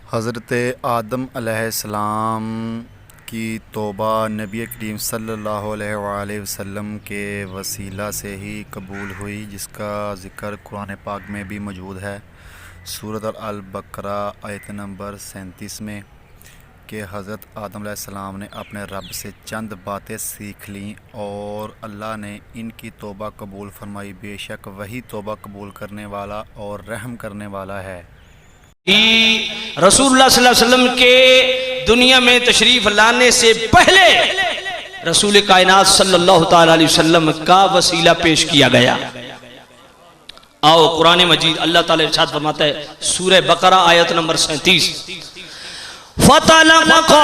حضرت آدم علیہ السلام کی توبہ نبی کریم صلی اللہ علیہ وآلہ وسلم کے وسیلہ سے ہی قبول ہوئی، جس کا ذکر قرآن پاک میں بھی موجود ہے۔ سورۃ البقرہ آیت نمبر 37 میں کہ حضرت آدم علیہ السلام نے اپنے رب سے چند باتیں سیکھ لیں اور اللہ نے ان کی توبہ قبول فرمائی، بے شک وہی توبہ قبول کرنے والا اور رحم کرنے والا ہے۔ رسول اللہ صلی اللہ علیہ وسلم کے دنیا میں تشریف لانے سے پہلے رسول کائنات صلی اللہ تعالی علیہ وسلم کا وسیلہ پیش کیا گیا۔ آؤ قرآن مجید اللہ تعالی ارشاد فرماتا ہے سورہ بقرہ آیت نمبر 37 فَتَلَقَّى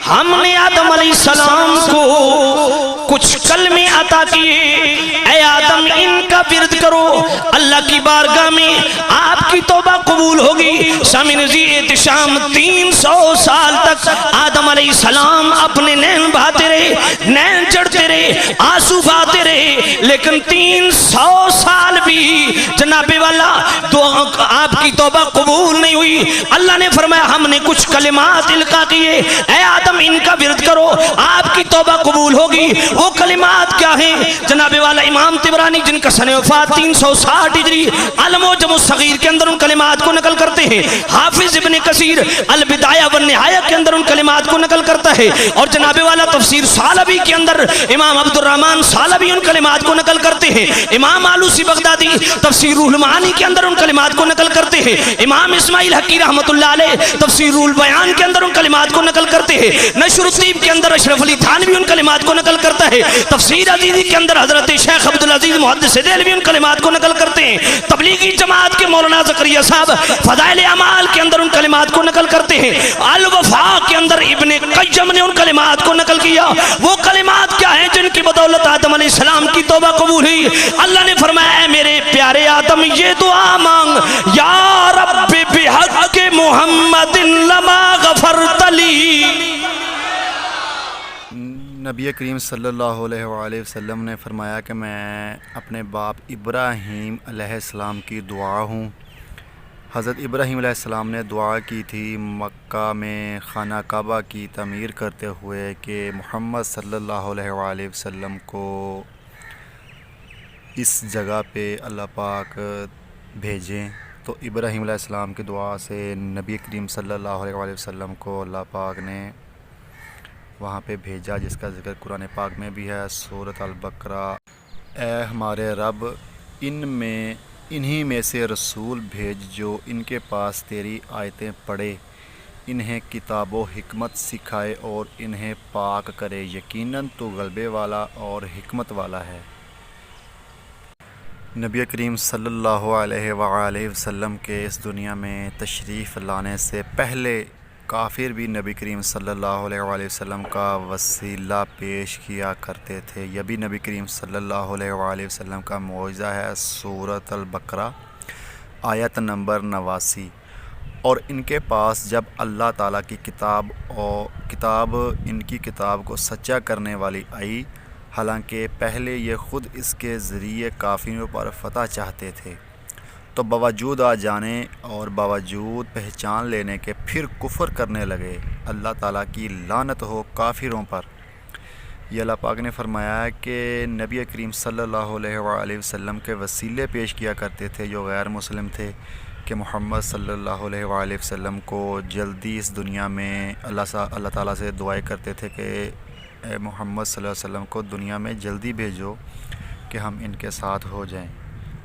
ہم نے آدم علیہ السلام کو کچھ کلمے عطا کیے، اے آدم ان کا ورد کرو، اللہ کی بارگاہ میں آپ کی توبہ قبول ہوگی۔ سامعین احتشام 300 سال تک آدم علیہ السلام اپنے نین بہاتے رہے، نین چڑھتے رہے، آنسو بہاتے رہے، لیکن 300 سال بھی جناب والا تو آپ کی توبہ قبول نہیں ہوئی۔ اللہ نے فرمایا ہم نے کچھ کلمات القا کیے، اے آدم ان کا ورد کرو، آپ کی توبہ قبول ہوگی۔ وہ کلمات کیا ہیں جناب والا؟ امام طبرانی جن کا سن وفات 360 ہجری المعجم الصغیر کے اندر ان کلمات کو نقل کرتے ہیں، حافظ ابن کثیر البدایہ والنہایہ کے اندر ان کلمات کو نقل کرتا ہے، اور جناب والا تفسیر ثعلبی کے اندر امام عبد الرحمن ثعلبی ان کلمات کو نقل کرتے ہیں، امام آلوسی بغدادی تفسیر روح المعانی کے اندر ان کلمات کو نقل کرتے ہیں، امام اسماعیل حقی رحمۃ اللہ علیہ تفسیر روح البیان کے اندر ان کلمات کو نقل کرتے ہیں، نشر الطیب کے اندر اشرف علی تھانوی ان کلمات کو نقل کرتا ہے، تفسیر عزیزی کے اندر حضرت شیخ عبدالعزیز محدث دہلوی ان کلمات کو نقل کرتے ہیں، تبلیغی جماعت کے مولانا زکریا صاحب فضائل اعمال کے اندر ان کلمات کو نقل کرتے ہیں، الوفاء کے اندر ابن قیم نے ان کلمات کو نقل کیا۔ وہ کلمات کیا ہیں جن کی بدولت آدم علیہ السلام کی توبہ قبول ہوئی؟ اللہ نے فرمایا اے میرے پیارے آدم یہ دعا مانگ، یا رب بحق محمد لما غفرت لی۔ نبی کریم صلی اللہ علیہ وآلہ وسلم نے فرمایا کہ میں اپنے باپ ابراہیم علیہ السلام کی دعا ہوں۔ حضرت ابراہیم علیہ السلام نے دعا کی تھی مکہ میں خانہ کعبہ کی تعمیر کرتے ہوئے کہ محمد صلی اللہ علیہ وآلہ وسلم کو اس جگہ پہ اللہ پاک بھیجیں، تو ابراہیم علیہ السلام کی دعا سے نبی کریم صلی اللہ علیہ وآلہ وسلم کو اللہ پاک نے وہاں پہ بھیجا، جس کا ذکر قرآن پاک میں بھی ہے۔ سورۃ البقرہ اے ہمارے رب انہی میں سے رسول بھیج جو ان کے پاس تیری آیتیں پڑھے، انہیں کتاب و حکمت سکھائے اور انہیں پاک کرے، یقیناً تو غلبے والا اور حکمت والا ہے۔ نبی کریم صلی اللہ علیہ وآلہ وسلم کے اس دنیا میں تشریف لانے سے پہلے کافر بھی نبی کریم صلی اللہ علیہ وآلہ وسلم کا وسیلہ پیش کیا کرتے تھے۔ یہ بھی نبی کریم صلی اللہ علیہ وآلہ وسلم کا معجزہ ہے۔ سورۃ البقرہ آیت نمبر 89۔ اور ان کے پاس جب اللہ تعالیٰ کی کتاب ان کی کتاب کو سچا کرنے والی آئی، حالانکہ پہلے یہ خود اس کے ذریعے کافروں پر فتح چاہتے تھے، تو باوجود آ جانے اور باوجود پہچان لینے کے پھر کفر کرنے لگے۔ اللہ تعالیٰ کی لعنت ہو کافروں پر۔ یہ اللہ پاک نے فرمایا ہے کہ نبی کریم صلی اللہ علیہ وآلہ وسلم کے وسیلے پیش کیا کرتے تھے جو غیر مسلم تھے، کہ محمد صلی اللہ علیہ وآلہ وسلم کو جلدی اس دنیا میں اللہ تعالیٰ سے دعائیں کرتے تھے کہ اے محمد صلی اللہ علیہ وسلم کو دنیا میں جلدی بھیجو کہ ہم ان کے ساتھ ہو جائیں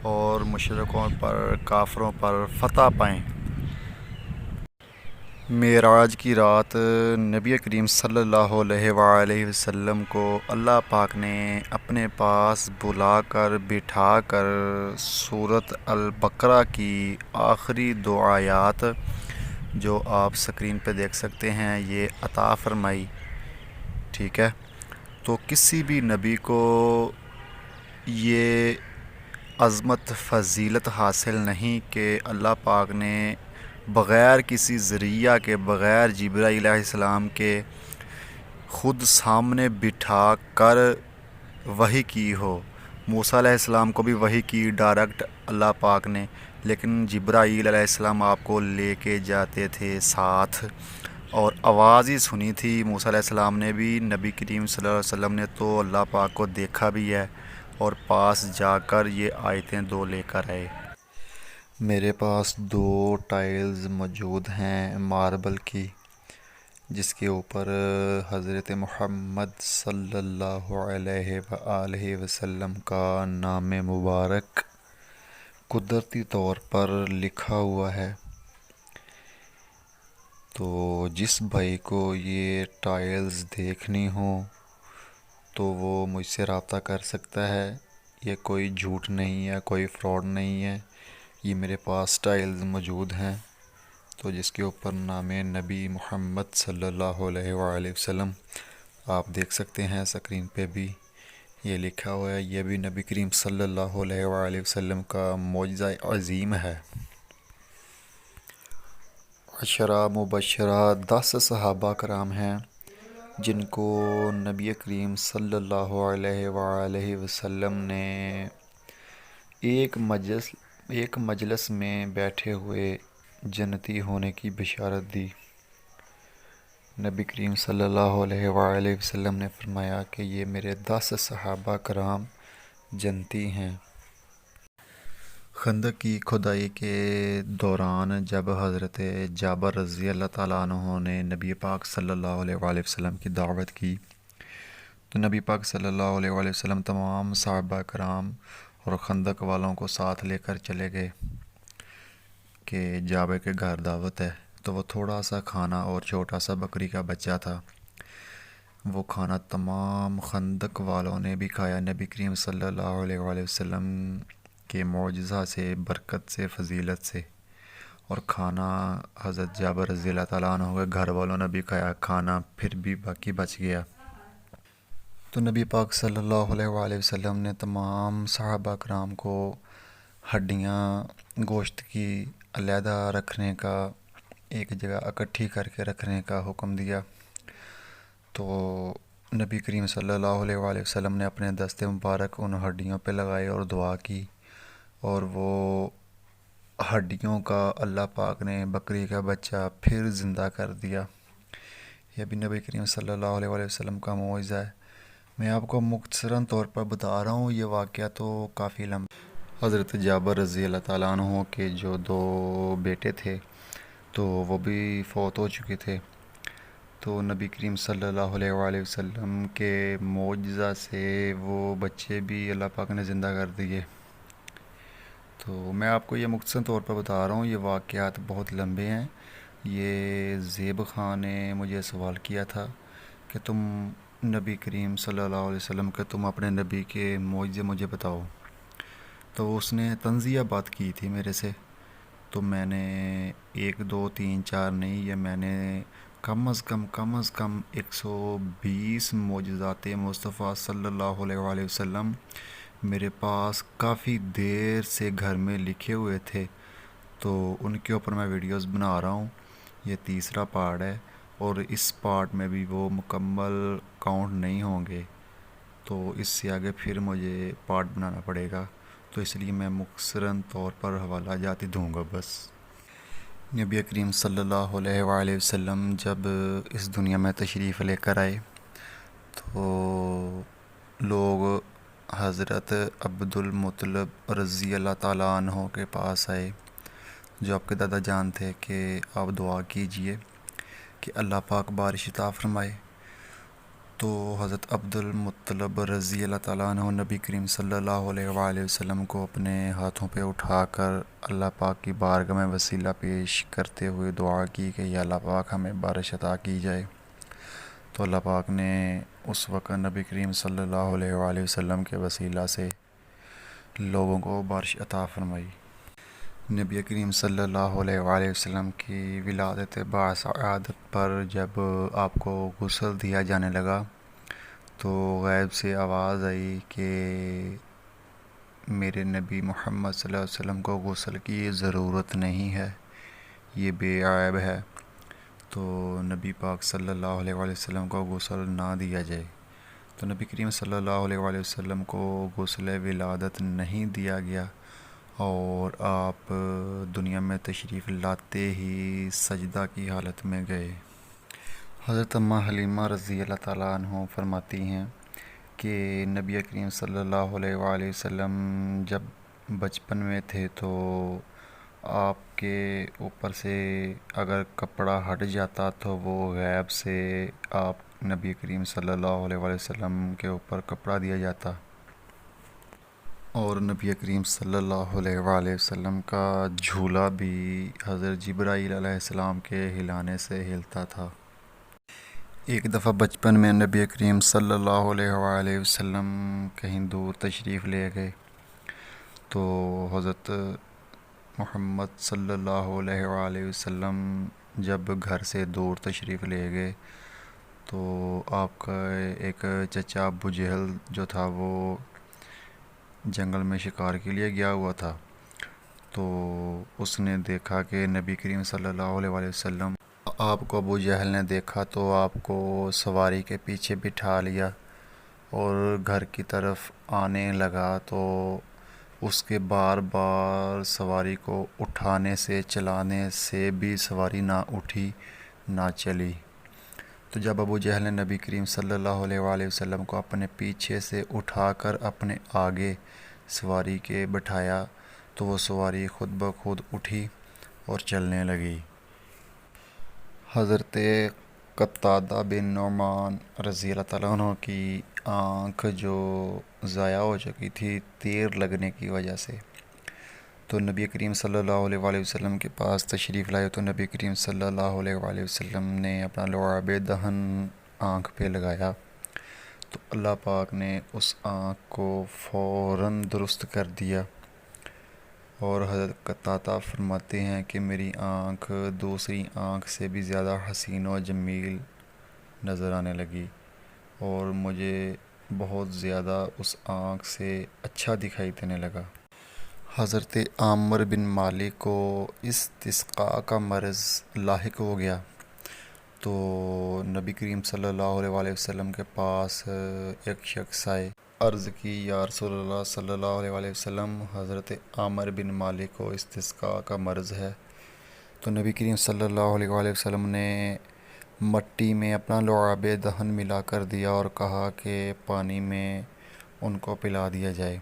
اور مشرکوں پر کافروں پر فتح پائیں۔ معراج کی رات نبی کریم صلی اللہ علیہ وآلہ وسلم کو اللہ پاک نے اپنے پاس بلا کر بٹھا کر سورۃ البقرہ کی آخری دو آیات جو آپ سکرین پہ دیکھ سکتے ہیں یہ عطا فرمائی، ٹھیک ہے۔ تو کسی بھی نبی کو یہ عظمت فضیلت حاصل نہیں کہ اللہ پاک نے بغیر کسی ذریعہ کے، بغیر جبرائیل علیہ السلام کے خود سامنے بٹھا کر وحی کی ہو۔ موسیٰ علیہ السلام کو بھی وحی کی ڈائریکٹ اللہ پاک نے، لیکن جبرائیل علیہ السلام آپ کو لے کے جاتے تھے ساتھ، اور آواز ہی سنی تھی موسیٰ علیہ السلام نے بھی، نبی کریم صلی اللہ علیہ وسلم نے تو اللہ پاک کو دیکھا بھی ہے، اور پاس جا کر یہ آیتیں 2 لے کر آئے۔ میرے پاس 2 ٹائلز موجود ہیں ماربل کی، جس کے اوپر حضرت محمد صلی اللہ علیہ وآلہ وسلم کا نام مبارک قدرتی طور پر لکھا ہوا ہے۔ تو جس بھائی کو یہ ٹائلز دیکھنی ہوں تو وہ مجھ سے رابطہ کر سکتا ہے۔ یہ کوئی جھوٹ نہیں ہے، کوئی فراڈ نہیں ہے، یہ میرے پاس ٹائلز موجود ہیں۔ تو جس کے اوپر نام نبی محمد صلی اللہ علیہ وآلہ وسلم آپ دیکھ سکتے ہیں اسکرین پہ بھی یہ لکھا ہوا ہے۔ یہ بھی نبی کریم صلی اللہ علیہ وآلہ وسلم کا معجزہ عظیم ہے۔ 10 مبشرہ 10 صحابہ کرام ہیں جن کو نبی کریم صلی اللہ علیہ وآلہ وسلم نے ایک مجلس میں بیٹھے ہوئے جنتی ہونے کی بشارت دی۔ نبی کریم صلی اللہ علیہ وآلہ وسلم نے فرمایا کہ یہ میرے 10 صحابہ کرام جنتی ہیں۔ خندق کی کھدائی کے دوران جب حضرت جابر رضی اللہ تعالیٰ عنہ نے نبی پاک صلی اللہ علیہ وآلہ وسلم کی دعوت کی تو نبی پاک صلی اللہ علیہ وآلہ وسلم تمام صحابہ کرام اور خندق والوں کو ساتھ لے کر چلے گئے کہ جابر کے گھر دعوت ہے۔ تو وہ تھوڑا سا کھانا اور چھوٹا سا بکری کا بچہ تھا، وہ کھانا تمام خندق والوں نے بھی کھایا نبی کریم صلی اللہ علیہ وآلہ وسلم کے معجزہ سے، برکت سے، فضیلت سے، اور کھانا حضرت جابر رضی اللہ تعالیٰ عنہ کے گھر والوں نے بھی کھایا، کھانا پھر بھی باقی بچ گیا۔ تو نبی پاک صلی اللہ علیہ وآلہ وسلم نے تمام صحابہ کرام کو ہڈیاں گوشت کی علیحدہ رکھنے کا، ایک جگہ اکٹھی کر کے رکھنے کا حکم دیا۔ تو نبی کریم صلی اللہ علیہ وآلہ وسلم نے اپنے دست مبارک ان ہڈیوں پہ لگائے اور دعا کی، اور وہ ہڈیوں کا اللہ پاک نے بکری کا بچہ پھر زندہ کر دیا۔ یہ بھی نبی کریم صلی اللہ علیہ وآلہ وسلم کا معجزہ ہے۔ میں آپ کو مختصراً طور پر بتا رہا ہوں، یہ واقعہ تو کافی لمبا۔ حضرت جابر رضی اللہ تعالیٰ عنہ کے جو 2 بیٹے تھے تو وہ بھی فوت ہو چکے تھے، تو نبی کریم صلی اللہ علیہ وآلہ وسلم کے معجزہ سے وہ بچے بھی اللہ پاک نے زندہ کر دیے۔ تو میں آپ کو یہ مختصر طور پر بتا رہا ہوں، یہ واقعات بہت لمبے ہیں۔ یہ زیب خان نے مجھے سوال کیا تھا کہ تم نبی کریم صلی اللہ علیہ وسلم کے، تم اپنے نبی کے معجزے مجھے بتاؤ۔ تو اس نے تنزیہ بات کی تھی میرے سے، تو میں نے 1 2 3 4 نہیں، یہ میں نے کم از کم 120 معجزات مصطفیٰ صلی اللہ علیہ وآلہ وسلم میرے پاس کافی دیر سے گھر میں لکھے ہوئے تھے، تو ان کے اوپر میں ویڈیوز بنا رہا ہوں۔ یہ تیسرا پارٹ ہے، اور اس پارٹ میں بھی وہ مکمل کاؤنٹ نہیں ہوں گے، تو اس سے آگے پھر مجھے پارٹ بنانا پڑے گا، تو اس لیے میں مختصراً طور پر حوالہ جاتی دوں گا بس۔ نبی کریم صلی اللہ علیہ وآلہ وسلم جب اس دنیا میں تشریف لے کر آئے تو لوگ حضرت عبد المطلب رضی اللہ تعالیٰ عنہ کے پاس آئے، جو آپ کے دادا جان تھے، کہ آپ دعا کیجئے کہ اللہ پاک بارش عطا فرمائے۔ تو حضرت عبد المطلب رضی اللہ تعالیٰ عنہ نبی کریم صلی اللہ علیہ وآلہ وسلم کو اپنے ہاتھوں پہ اٹھا کر اللہ پاک کی بارگاہ میں وسیلہ پیش کرتے ہوئے دعا کی کہ یا اللہ پاک ہمیں بارش عطا کی جائے۔ تو اللہ پاک نے اس وقت نبی کریم صلی اللہ علیہ وآلہ وسلم کے وسیلہ سے لوگوں کو بارش عطا فرمائی۔ نبی کریم صلی اللہ علیہ وآلہ وسلم کی ولادت باعث پر جب آپ کو غسل دیا جانے لگا تو غیب سے آواز آئی کہ میرے نبی محمد صلی اللہ علیہ وسلم کو غسل کی ضرورت نہیں ہے، یہ بے عیب ہے، تو نبی پاک صلی اللہ علیہ وآلہ وسلم کو غسل نہ دیا جائے۔ تو نبی کریم صلی اللہ علیہ وآلہ وسلم کو غسل ولادت نہیں دیا گیا، اور آپ دنیا میں تشریف لاتے ہی سجدہ کی حالت میں گئے۔ حضرت اماں حلیمہ رضی اللہ تعالیٰ عنہ فرماتی ہیں کہ نبی کریم صلی اللہ علیہ وآلہ وسلم جب بچپن میں تھے تو آپ کے اوپر سے اگر کپڑا ہٹ جاتا تو وہ غیب سے آپ نبی کریم صلی اللہ علیہ وآلہ وسلم کے اوپر کپڑا دیا جاتا، اور نبی کریم صلی اللہ علیہ وآلہ وسلم کا جھولا بھی حضرت جبرائیل علیہ السلام کے ہلانے سے ہلتا تھا۔ ایک دفعہ بچپن میں نبی کریم صلی اللہ علیہ وآلہ وسلم کہیں دور تشریف لے گئے، تو حضرت محمد صلی اللہ علیہ وآلہ وسلم جب گھر سے دور تشریف لے گئے تو آپ کا ایک چچا ابو جہل جو تھا وہ جنگل میں شکار کے لیے گیا ہوا تھا، تو اس نے دیکھا کہ نبی کریم صلی اللہ علیہ وآلہ وسلم، آپ کو ابو جہل نے دیکھا تو آپ کو سواری کے پیچھے بٹھا لیا اور گھر کی طرف آنے لگا، تو اس کے بار بار سواری کو اٹھانے سے چلانے سے بھی سواری نہ اٹھی نہ چلی۔ تو جب ابو جہل نے نبی کریم صلی اللہ علیہ وآلہ وسلم کو اپنے پیچھے سے اٹھا کر اپنے آگے سواری کے بٹھایا تو وہ سواری خود بخود اٹھی اور چلنے لگی۔ حضرت قتادہ بن نعمان رضی اللہ تعالیٰ عنہ کی آنکھ جو ضائع ہو چکی تھی تیر لگنے کی وجہ سے، تو نبی کریم صلی اللہ علیہ وآلہ وسلم کے پاس تشریف لائے تو نبی کریم صلی اللہ علیہ وآلہ وسلم نے اپنا لعاب دہن آنکھ پہ لگایا، تو اللہ پاک نے اس آنکھ کو فوراً درست کر دیا، اور حضرت قتادہ فرماتے ہیں کہ میری آنکھ دوسری آنکھ سے بھی زیادہ حسین و جمیل نظر آنے لگی، اور مجھے بہت زیادہ اس آنکھ سے اچھا دکھائی دینے لگا۔ حضرت عامر بن مالک کو استسقاء کا مرض لاحق ہو گیا، تو نبی کریم صلی اللہ علیہ وآلہ وسلم کے پاس ایک شخص آئے، عرض کی یا رسول اللہ صلی اللہ علیہ وآلہ وسلم، حضرت عامر بن مالک کو استسقاء کا مرض ہے۔ تو نبی کریم صلی اللہ علیہ وآلہ وسلم نے مٹی میں اپنا لعاب دہن ملا کر دیا اور کہا کہ پانی میں ان کو پلا دیا جائے،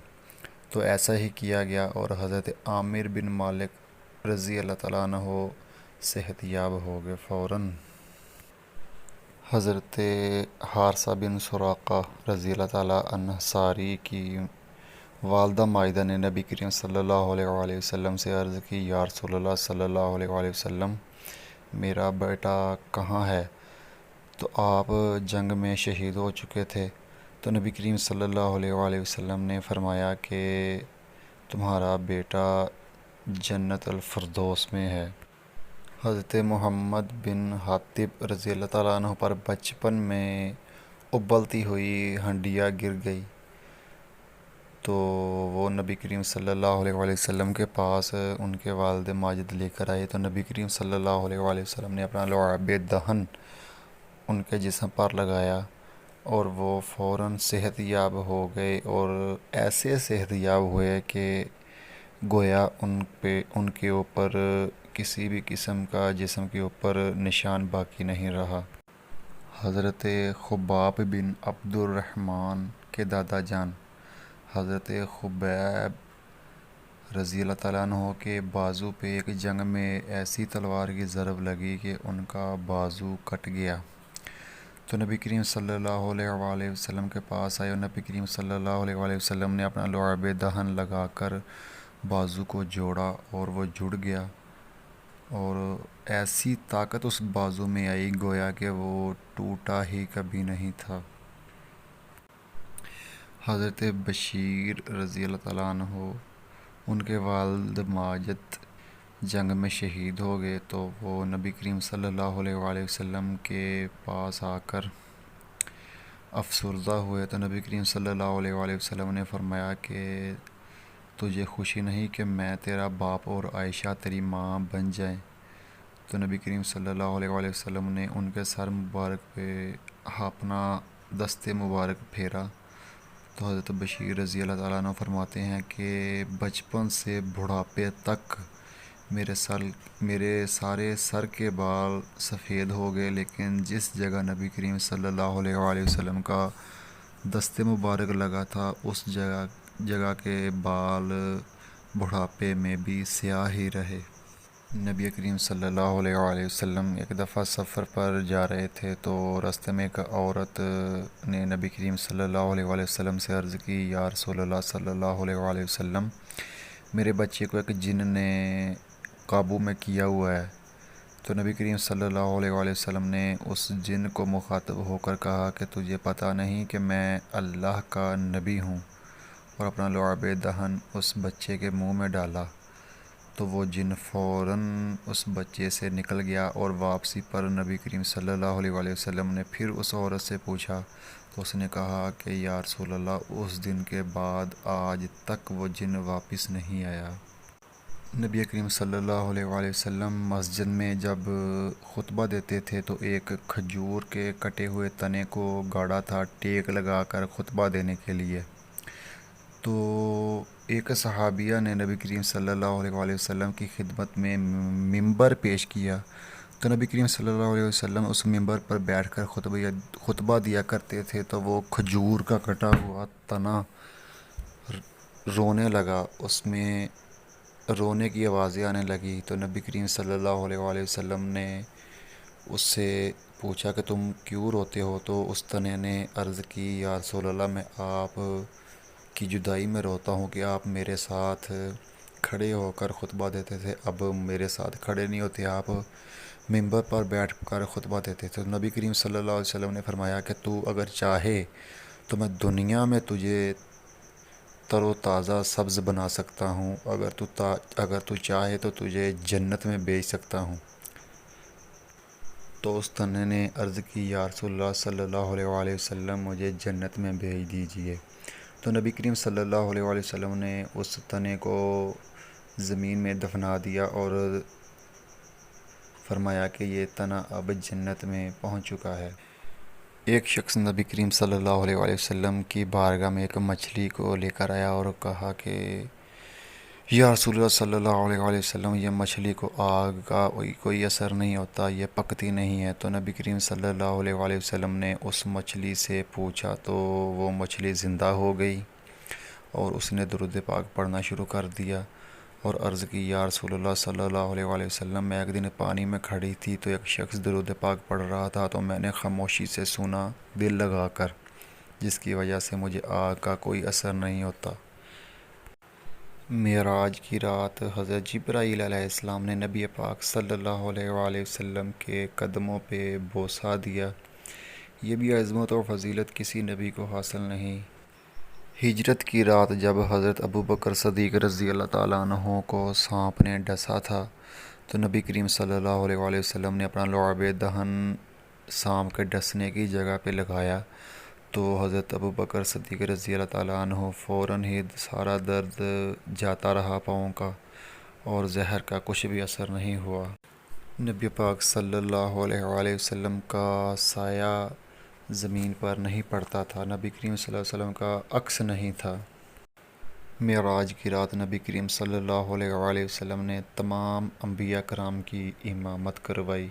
تو ایسا ہی کیا گیا اور حضرت عامر بن مالک رضی اللہ تعالیٰ عنہ صحت یاب ہو گئے فوراً۔ حضرت حارثہ بن سراقہ رضی اللہ تعالیٰ انصاری کی والدہ مائدہ نے نبی کریم صلی اللہ علیہ وآلہ وسلم سے عرض کی یا رسول اللہ صلی اللہ علیہ وآلہ وسلم، میرا بیٹا کہاں ہے؟ تو آپ جنگ میں شہید ہو چکے تھے، تو نبی کریم صلی اللہ علیہ وآلہ وسلم نے فرمایا کہ تمہارا بیٹا جنت الفردوس میں ہے۔ حضرت محمد بن حاتب رضی اللہ تعالیٰ عنہ پر بچپن میں ابلتی ہوئی ہنڈیا گر گئی، تو وہ نبی کریم صلی اللہ علیہ وآلہ وسلم کے پاس ان کے والد ماجد لے کر آئے، تو نبی کریم صلی اللہ علیہ وآلہ وسلم نے اپنا لعاب دہن ان کے جسم پر لگایا اور وہ فوراً صحت یاب ہو گئے، اور ایسے صحت یاب ہوئے کہ گویا ان کے اوپر کسی بھی قسم کا جسم کے اوپر نشان باقی نہیں رہا۔ حضرت خباب بن عبد الرحمن کے دادا جان حضرت خبیب رضی اللہ تعالیٰ عنہ کے بازو پہ ایک جنگ میں ایسی تلوار کی ضرب لگی کہ ان کا بازو کٹ گیا، تو نبی کریم صلی اللہ علیہ وآلہ وسلم کے پاس آئے اور نبی کریم صلی اللہ علیہ وآلہ وسلم نے اپنا لعاب دہن لگا کر بازو کو جوڑا اور وہ جڑ گیا، اور ایسی طاقت اس بازو میں آئی گویا کہ وہ ٹوٹا ہی کبھی نہیں تھا۔ حضرت بشیر رضی اللہ تعالیٰ عنہ ان کے والد ماجد جنگ میں شہید ہو گئے، تو وہ نبی کریم صلی اللہ علیہ وآلہ وسلم کے پاس آ کر افسردہ ہوئے، تو نبی کریم صلی اللہ علیہ وآلہ وسلم نے فرمایا کہ تجھے خوشی نہیں کہ میں تیرا باپ اور عائشہ تیری ماں بن جائیں؟ تو نبی کریم صلی اللہ علیہ وآلہ وسلم نے ان کے سر مبارک پہ اپنا دست مبارک پھیرا تو حضرت بشیر رضی اللہ تعالیٰ عنہ فرماتے ہیں کہ بچپن سے بڑھاپے تک میرے سارے سر کے بال سفید ہو گئے، لیکن جس جگہ نبی کریم صلی اللہ علیہ وآلہ وسلم کا دست مبارک لگا تھا اس جگہ کے بال بڑھاپے میں بھی سیاہ ہی رہے۔ نبی کریم صلی اللہ علیہ وآلہ وسلم ایک دفعہ سفر پر جا رہے تھے تو راستے میں ایک عورت نے نبی کریم صلی اللہ علیہ وآلہ وسلم سے عرض کی، یا رسول اللہ صلی اللہ علیہ وآلہ وسلم، میرے بچے کو ایک جن نے قابو میں کیا ہوا ہے۔ تو نبی کریم صلی اللہ علیہ وآلہ وسلم نے اس جن کو مخاطب ہو کر کہا کہ تجھے پتہ نہیں کہ میں اللہ کا نبی ہوں، اور اپنا لعاب دہن اس بچے کے منہ میں ڈالا تو وہ جن فوراً اس بچے سے نکل گیا، اور واپسی پر نبی کریم صلی اللہ علیہ وآلہ وسلم نے پھر اس عورت سے پوچھا تو اس نے کہا کہ یا رسول اللہ، اس دن کے بعد آج تک وہ جن واپس نہیں آیا۔ نبی کریم صلی اللہ علیہ وآلہ وسلم مسجد میں جب خطبہ دیتے تھے تو ایک کھجور کے کٹے ہوئے تنے کو گاڑا تھا ٹیک لگا کر خطبہ دینے کے لیے۔ تو ایک صحابیہ نے نبی کریم صلی اللہ علیہ وآلہ وسلم کی خدمت میں ممبر پیش کیا، تو نبی کریم صلی اللہ علیہ وسلم اس ممبر پر بیٹھ کر خطبہ دیا کرتے تھے تو وہ کھجور کا کٹا ہوا تنا رونے لگا، اس میں رونے کی آوازیں آنے لگی۔ تو نبی کریم صلی اللہ علیہ وآلہ وسلم نے اس سے پوچھا کہ تم کیوں روتے ہو؟ تو اس تنے نے عرض کی، یا رسول اللہ، میں آپ کی جدائی میں روتا ہوں کہ آپ میرے ساتھ کھڑے ہو کر خطبہ دیتے تھے، اب میرے ساتھ کھڑے نہیں ہوتے، آپ ممبر پر بیٹھ کر خطبہ دیتے تھے۔ نبی کریم صلی اللہ علیہ وسلم نے فرمایا کہ تو اگر چاہے تو میں دنیا میں تجھے تر و تازہ سبز بنا سکتا ہوں، اگر تو چاہے تو تجھے جنت میں بھیج سکتا ہوں۔ تو اس تنے نے عرض کی، یا رسول اللہ صلی اللہ علیہ وآلہ وسلم، مجھے جنت میں بھیج دیجئے۔ تو نبی کریم صلی اللہ علیہ وآلہ وسلم نے اس تنے کو زمین میں دفنا دیا اور فرمایا کہ یہ تنا اب جنت میں پہنچ چکا ہے۔ ایک شخص نبی کریم صلی اللہ علیہ وآلہ وسلم کی بارگاہ میں ایک مچھلی کو لے کر آیا اور کہا کہ یا رسول اللہ صلی اللہ علیہ وآلہ وسلم، یہ مچھلی کو آگ کا کوئی اثر نہیں ہوتا، یہ پکتی نہیں ہے۔ تو نبی کریم صلی اللہ علیہ وآلہ وسلم نے اس مچھلی سے پوچھا تو وہ مچھلی زندہ ہو گئی اور اس نے درود پاک پڑھنا شروع کر دیا اور عرض کی، یا رسول اللہ صلی اللہ علیہ وآلہ وسلم، میں ایک دن پانی میں کھڑی تھی تو ایک شخص درود پاک پڑھ رہا تھا تو میں نے خاموشی سے سنا دل لگا کر، جس کی وجہ سے مجھے آگ کا کوئی اثر نہیں ہوتا۔ معراج کی رات حضرت جبرائیل علیہ السلام نے نبی پاک صلی اللہ علیہ وآلہ وسلم کے قدموں پہ بوسہ دیا۔ یہ بھی عظمت اور فضیلت کسی نبی کو حاصل نہیں۔ ہجرت کی رات جب حضرت ابوبکر صدیق رضی اللہ تعالیٰ عنہ کو سانپ نے ڈسا تھا تو نبی کریم صلی اللہ علیہ وآلہ وسلم نے اپنا لعاب دہن سانپ کے ڈسنے کی جگہ پہ لگایا تو حضرت ابوبکر صدیق رضی اللہ تعالیٰ عنہ فوراً ہی سارا درد جاتا رہا پاؤں کا اور زہر کا کچھ بھی اثر نہیں ہوا۔ نبی پاک صلی اللہ علیہ وآلہ وسلم کا سایہ زمین پر نہیں پڑتا تھا، نبی کریم صلی اللہ علیہ وسلم کا عکس نہیں تھا۔ معراج کی رات نبی کریم صلی اللہ علیہ وآلہ وسلم نے تمام انبیاء کرام کی امامت کروائی۔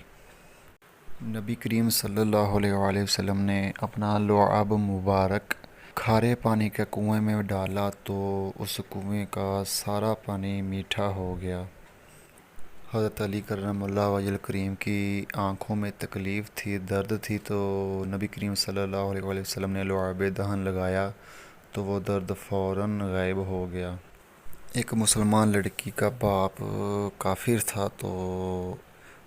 نبی کریم صلی اللہ علیہ وآلہ وسلم نے اپنا لعاب مبارک کھارے پانی کے کنویں میں ڈالا تو اس کنویں کا سارا پانی میٹھا ہو گیا۔ حضرت علی کرم اللہ وجہ الکریم کی آنکھوں میں تکلیف تھی، درد تھی، تو نبی کریم صلی اللہ علیہ وآلہ وسلم نے لعاب دہن لگایا تو وہ درد فوراً غائب ہو گیا۔ ایک مسلمان لڑکی کا باپ کافر تھا تو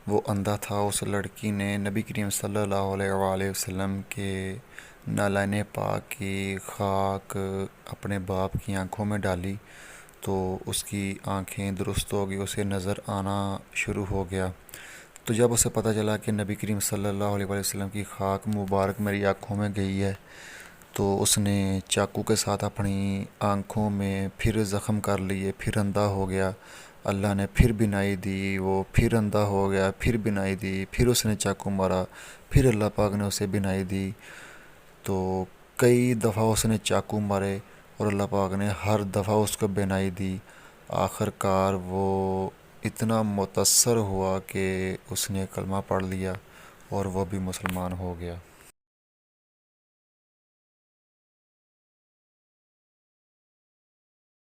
وہ اندھا تھا۔ اس لڑکی نے نبی کریم صلی اللہ علیہ وآلہ وسلم کے نالین پاک کی خاک اپنے باپ کی آنکھوں میں ڈالی تو اس کی آنکھیں درست ہو گئی، اسے نظر آنا شروع ہو گیا۔ تو جب اسے پتہ چلا کہ نبی کریم صلی اللہ علیہ وآلہ وسلم کی خاک مبارک میری آنکھوں میں گئی ہے تو اس نے چاقو کے ساتھ اپنی آنکھوں میں پھر زخم کر لیے، پھر اندھا ہو گیا۔ اللہ نے پھر بینائی دی، وہ پھر اندھا ہو گیا، پھر بینائی دی، پھر اس نے چاقو مارا، پھر اللہ پاک نے اسے بینائی دی۔ تو کئی دفعہ اس نے چاقو مارے اور اللہ پاک نے ہر دفعہ اس کو بینائی دی۔ آخر کار وہ اتنا متاثر ہوا کہ اس نے کلمہ پڑھ لیا اور وہ بھی مسلمان ہو گیا۔